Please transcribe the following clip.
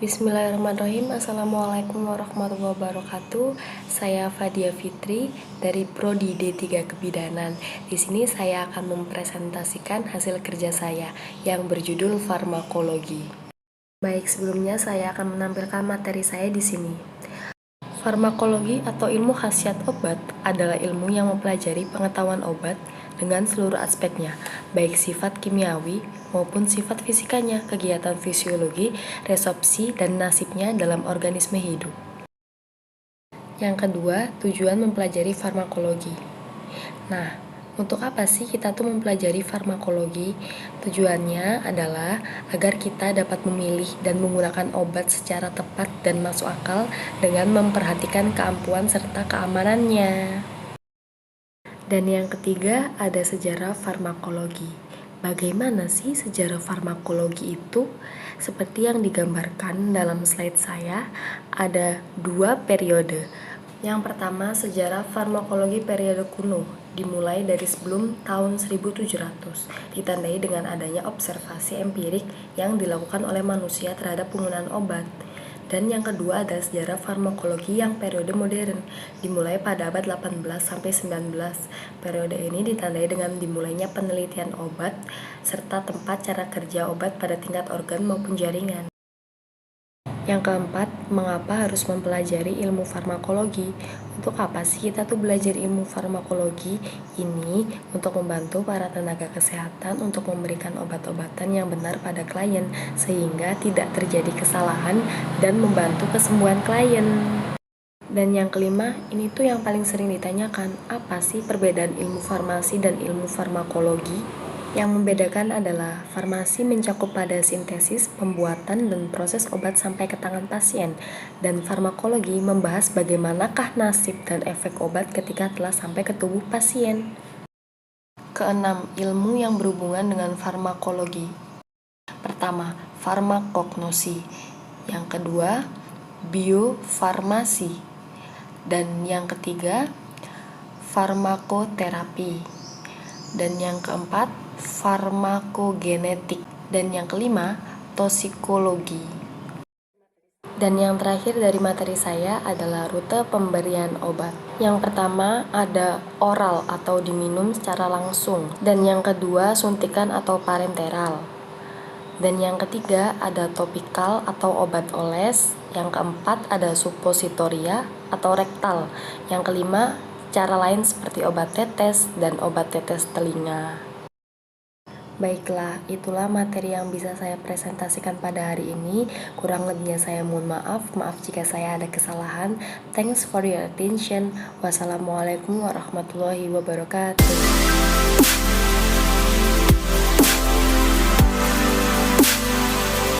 Bismillahirrahmanirrahim. Assalamualaikum warahmatullahi wabarakatuh. Saya Fadia Fitri dari Prodi D3 Kebidanan. Di sini saya akan mempresentasikan hasil kerja saya yang berjudul farmakologi. Baik, sebelumnya saya akan menampilkan materi saya di sini. Farmakologi atau ilmu khasiat obat adalah ilmu yang mempelajari pengetahuan obat dengan seluruh aspeknya, baik sifat kimiawi maupun sifat fisikanya, kegiatan fisiologi, resorpsi, dan nasibnya dalam organisme hidup. Yang kedua, tujuan mempelajari farmakologi. Nah, untuk apa sih kita tuh mempelajari farmakologi? Tujuannya adalah agar kita dapat memilih dan menggunakan obat secara tepat dan masuk akal dengan memperhatikan keampuhan serta keamanannya. Dan yang ketiga, ada sejarah farmakologi. Bagaimana sih sejarah farmakologi itu? Seperti yang digambarkan dalam slide saya, ada dua periode. Yang pertama, sejarah farmakologi periode kuno, dimulai dari sebelum tahun 1700, ditandai dengan adanya observasi empirik yang dilakukan oleh manusia terhadap penggunaan obat. Dan yang kedua adalah sejarah farmakologi yang periode modern, dimulai pada abad 18 sampai 19. Periode ini ditandai dengan dimulainya penelitian obat serta tempat cara kerja obat pada tingkat organ maupun jaringan. Yang keempat, mengapa harus mempelajari ilmu farmakologi? Untuk apa sih kita tuh belajar ilmu farmakologi? Ini untuk membantu para tenaga kesehatan untuk memberikan obat-obatan yang benar pada klien, sehingga tidak terjadi kesalahan dan membantu kesembuhan klien. Dan yang kelima, ini tuh yang paling sering ditanyakan, apa sih perbedaan ilmu farmasi dan ilmu farmakologi? Yang membedakan adalah farmasi mencakup pada sintesis, pembuatan, dan proses obat sampai ke tangan pasien, dan farmakologi membahas bagaimanakah nasib dan efek obat ketika telah sampai ke tubuh pasien. Keenam, ilmu yang berhubungan dengan farmakologi. Pertama, farmakognosi. Yang kedua, biofarmasi. Dan yang ketiga, farmakoterapi. Dan yang keempat, farmakogenetik, dan yang kelima, toksikologi. Dan yang terakhir dari materi saya adalah rute pemberian obat. Yang pertama ada oral atau diminum secara langsung, dan yang kedua suntikan atau parenteral. Dan yang ketiga ada topikal atau obat oles. Yang keempat ada suppositoria atau rektal. Yang kelima cara lain seperti obat tetes dan obat tetes telinga. Baiklah, itulah materi yang bisa saya presentasikan pada hari ini. Kurang lebihnya saya mohon maaf jika saya ada kesalahan. Thanks for your attention. Wassalamualaikum warahmatullahi wabarakatuh.